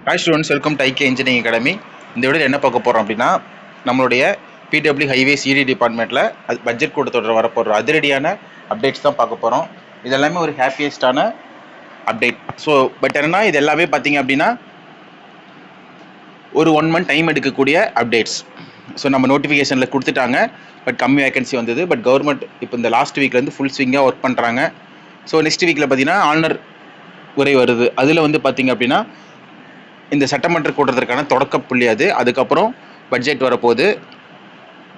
Hi students, welcome to IK engineering academy. இந்த வீடியோவில் என்ன பார்க்க போகிறோம் அப்படின்னா, நம்மளுடைய பிடபிள்யூ ஹைவேஸ் இடி டிபார்ட்மெண்ட்டில் அது பட்ஜெட் கூட்டத்தொடர் வரப்போகிற அதிரடியான அப்டேட்ஸ் தான் பார்க்க போகிறோம். இது எல்லாமே ஒரு ஹாப்பியஸ்டான அப்டேட். ஸோ பட் என்னன்னா, இது எல்லாமே பார்த்தீங்க அப்படின்னா ஒரு 1 month டைம் எடுக்கக்கூடிய அப்டேட்ஸ். ஸோ நம்ம நோட்டிஃபிகேஷனில் கொடுத்துட்டாங்க, பட் கம்மி வேகன்சி வந்தது. பட் கவர்மெண்ட் இப்போ இந்த லாஸ்ட் வீக்லேருந்து ஃபுல் ஸ்விங்காக ஒர்க் பண்ணுறாங்க. ஸோ நெக்ஸ்ட் வீக்கில் பார்த்தீங்கன்னா ஆனர் உரை வருது. அதில் வந்து பார்த்தீங்க அப்படின்னா இந்த சட்டமன்ற கூட்டத்திற்கான தொடக்க புள்ளி அது. அதுக்கப்புறம் பட்ஜெட் வரப்போகுது.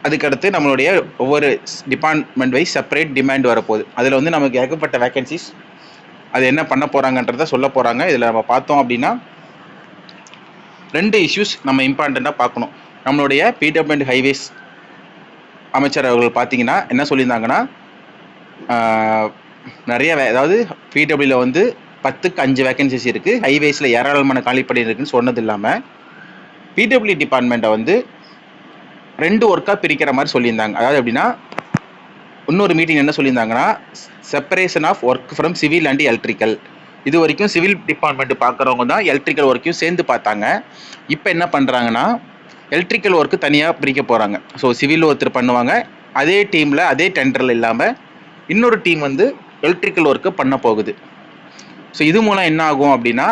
அதுக்கடுத்து நம்மளுடைய ஒவ்வொரு டிபார்ட்மெண்ட் வைஸ் செப்பரேட் டிமாண்ட் வரப்போகுது. அதில் வந்து நமக்கு ஏகப்பட்ட வேகன்சிஸ், அது என்ன பண்ண போகிறாங்கன்றத சொல்ல போகிறாங்க. இதில் நம்ம பார்த்தோம் அப்படின்னா 2 இஷ்யூஸ் நம்ம இம்பார்ட்டண்ட்டாக பார்க்கணும். நம்மளுடைய பிடபிள்யூ ஹைவேஸ் அமைச்சர் அவர்கள் பார்த்தீங்கன்னா என்ன சொல்லியிருந்தாங்கன்னா, நிறைய அதாவது பிடபிள்யூவில் வந்து 10க்கு 5 வேகன்சிஸ் இருக்குது, ஹைவேஸில் ஏராளமான காலிப்படை இருக்குதுன்னு சொன்னது இல்லாமல் பிடபிள்யூ டிபார்ட்மெண்ட்டை வந்து 2 ஒர்க்காக பிரிக்கிற மாதிரி சொல்லியிருந்தாங்க. அதாவது எப்படின்னா, இன்னொரு மீட்டிங் என்ன சொல்லியிருந்தாங்கன்னா, separation of work from civil and electrical. இது வரைக்கும் சிவில் டிபார்ட்மெண்ட் பார்க்குறவங்க தான் எலக்ட்ரிக்கல் ஒர்க்கையும் சேர்ந்து பார்த்தாங்க. இப்போ என்ன பண்ணுறாங்கன்னா, எலக்ட்ரிக்கல் ஒர்க்கு தனியாக பிரிக்க போகிறாங்க. ஸோ சிவில் ஒருத்தர் பண்ணுவாங்க, அதே டீமில் அதே டெண்டரில் இல்லாமல் இன்னொரு டீம் வந்து எலக்ட்ரிக்கல் ஒர்க்கு பண்ண போகுது. ஸோ இது மூலம் என்ன ஆகும் அப்படின்னா,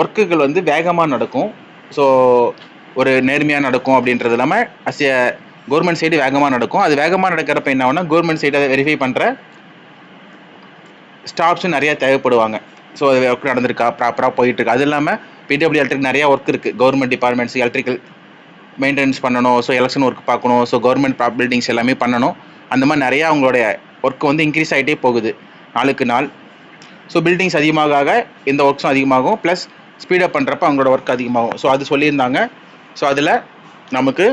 ஒர்க்குகள் வந்து வேகமாக நடக்கும். ஸோ ஒரு நேர்மையாக நடக்கும் அப்படின்றது இல்லாமல் கவர்மெண்ட் சைடு வேகமாக நடக்கும். அது வேகமாக நடக்கிறப்ப என்ன ஆகும்னா, கவர்மெண்ட் சைடை வெரிஃபை பண்ணுற ஸ்டாஃப்ஸும் நிறையா தேவைப்படுவாங்க. ஸோ அது ஒர்க் நடந்திருக்கா, ப்ராப்பராக போயிட்டுருக்கு. அது இல்லாமல் பிடபிள்யூ எலக்ட்ரிக் நிறையா ஒர்க் இருக்குது. கவர்மெண்ட் டிபார்ட்மெண்ட்ஸ் எலக்ட்ரிக்கல் மெயின்டெனன்ஸ் பண்ணணும், ஸோ எலெக்ஷன் ஒர்க் பார்க்கணும், ஸோ கவர்மெண்ட் பில்டிங்ஸ் எல்லாமே பண்ணணும். அந்த மாதிரி நிறையா அவங்களுடைய ஒர்க் வந்து இன்க்ரீஸ் ஆகிட்டே போகுது நாளுக்கு நாள். ஸோ பில்டிங்ஸ் அதிகமாக இந்த ஒர்க்ஸும் அதிகமாகும், ப்ளஸ் ஸ்பீடப் பண்ணுறப்ப அவங்களோட ஒர்க் அதிகமாகும். ஸோ அது சொல்லியிருந்தாங்க. ஸோ அதில் நமக்கு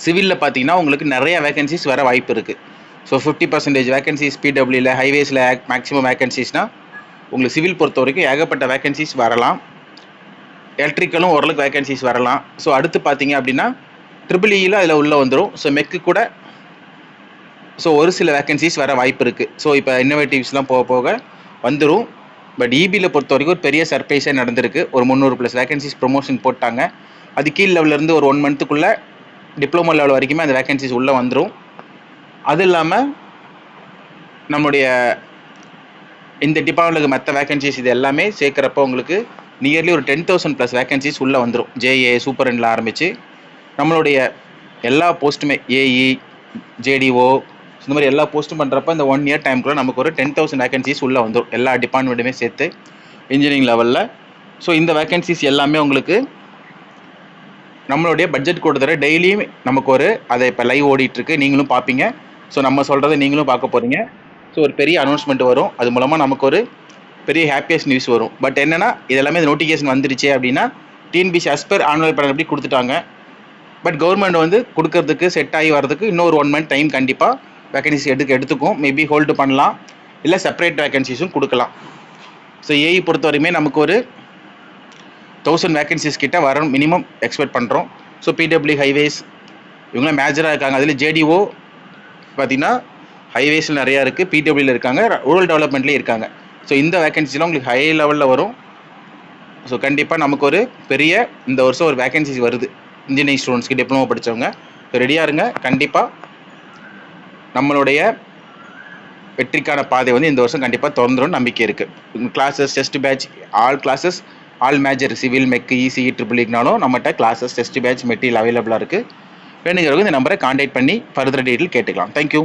சிவிலில் பார்த்தீங்கன்னா உங்களுக்கு நிறைய வேகன்சிஸ் வர வாய்ப்பு இருக்குது. ஸோ 50% வேகன்சிஸ் பிடபிள்யூவில், ஹைவேஸில் மேக்ஸிமம் வேகன்சிஸ்னால் உங்களுக்கு சிவில் பொறுத்த வரைக்கும் ஏகப்பட்ட வேகன்சிஸ் வரலாம். எலக்ட்ரிக்கலும் ஓரளவுக்கு வேகன்சிஸ் வரலாம். ஸோ அடுத்து பார்த்தீங்க அப்படின்னா ட்ரிபிள்இயில் அதில் உள்ளே வந்துடும். ஸோ மெக்கு கூட ஸோ ஒரு சில வேகன்சிஸ் வர வாய்ப்பு இருக்குது. ஸோ இப்போ இன்னோவேட்டிவ்ஸ்லாம் போக போக வந்துடும். பட் இபியில் பொறுத்த வரைக்கும் ஒரு பெரிய சர்ப்ரைஸே நடந்திருக்கு. ஒரு 300+ வேகன்சிஸ் ப்ரொமோஷன் போட்டாங்க. அது கீழ் லெவலேருந்து ஒரு 1 monthக்குள்ளே டிப்ளமோ லெவல் வரைக்குமே அந்த வேகன்சிஸ் உள்ளே வந்துடும். அது இல்லாமல் நம்மளுடைய இந்த டிபார்ட்மெண்ட்டுக்கு மற்ற வேகன்சிஸ் இது எல்லாமே சேர்க்குறப்போ உங்களுக்கு நியர்லி ஒரு 10,000+ வேகன்சிஸ் உள்ளே வந்துடும். ஜேஏ சூப்பரண்டில் ஆரம்பித்து நம்மளுடைய எல்லா போஸ்ட்டுமே ஏஇ, ஜேடிஓ, இந்த மாதிரி எல்லா போஸ்ட்டும் பண்ணுறப்ப இந்த 1 year டைமுக்குள்ளே நமக்கு ஒரு 10,000 வேகன்சிஸ் உள்ளே வந்துடும், எல்லா டிபார்ட்மெண்ட்டுமே சேர்த்து இன்ஜினியரிங் லெவலில். ஸோ இந்த வேகன்சிஸ் எல்லாமே உங்களுக்கு நம்மளுடைய பட்ஜெட் கூட்டத்தொடர் டெய்லியும் நமக்கு அதை இப்போ லைவ் ஓடிட்டுருக்கு, நீங்களும் பார்ப்பீங்க. ஸோ நம்ம சொல்கிறத நீங்களும் பார்க்க போகிறீங்க. ஸோ ஒரு பெரிய அனௌன்ஸ்மெண்ட் வரும், அது மூலமாக நமக்கு ஒரு பெரிய ஹாப்பியஸ்ட் நியூஸ் வரும். பட் என்னென்னா, இதெல்லாமே இந்த நோட்டிஃபிகேஷன் வந்துருச்சு அப்படின்னா டிஎன்பிசி அஸ்பர் ஆனுவல் பிளான் எப்படி கொடுத்துட்டாங்க. பட் கவர்மெண்ட் வந்து கொடுக்கறதுக்கு செட் ஆகி வரதுக்கு இன்னொரு 1 month டைம் கண்டிப்பாக வேகன்சிஸ் எடுத்துக்கும். மேபி ஹோல்டு பண்ணலாம், இல்லை செப்பரேட் வேகன்சிஸும் கொடுக்கலாம். ஸோ ஏஇ பொறுத்த வரைக்குமே நமக்கு ஒரு 1000 வேகன்சிஸ் கிட்ட வரணும் மினிமம் எக்ஸ்பெக்ட் பண்ணுறோம். ஸோ பிடபிள்யூ ஹைவேஸ் இவங்களாம் மேஜராக இருக்காங்க. அதில் ஜேடிஓ பார்த்திங்கன்னா ஹைவேஸில் நிறையா இருக்குது, பிடபிள்யூவில் இருக்காங்க, ரூரல் டெவலப்மெண்ட்லேயும் இருக்காங்க. ஸோ இந்த வேகன்சிலாம் உங்களுக்கு ஹை லெவலில் வரும். ஸோ கண்டிப்பாக நமக்கு ஒரு பெரிய இந்த வருஷம் ஒரு வேகன்சிஸ் வருது இன்ஜினியரிங் ஸ்டூடெண்ட்ஸ்க்கு, டிப்ளமோ படித்தவங்க. ஸோ ரெடியாக இருங்க. கண்டிப்பாக நம்மளுடைய வெற்றிக்கான பாதை வந்து இந்த வருஷம் கண்டிப்பாக திறந்துடும் நம்பிக்கை இருக்குது. Classes, test batch, all classes, all major civil, mech, ECE, ட்ரிபிள்இனாலும் நம்மகிட்ட கிளாஸஸ், டெஸ்ட் பேட்ச் மெட்டீரியல் அவைலபிளாக இருக்குது. வேணுங்கிறவங்க இந்த நம்பரை கான்டாக்ட் பண்ணி ஃபர்தர் டீட்டெயில் கேட்டுக்கலாம். தேங்க்யூ.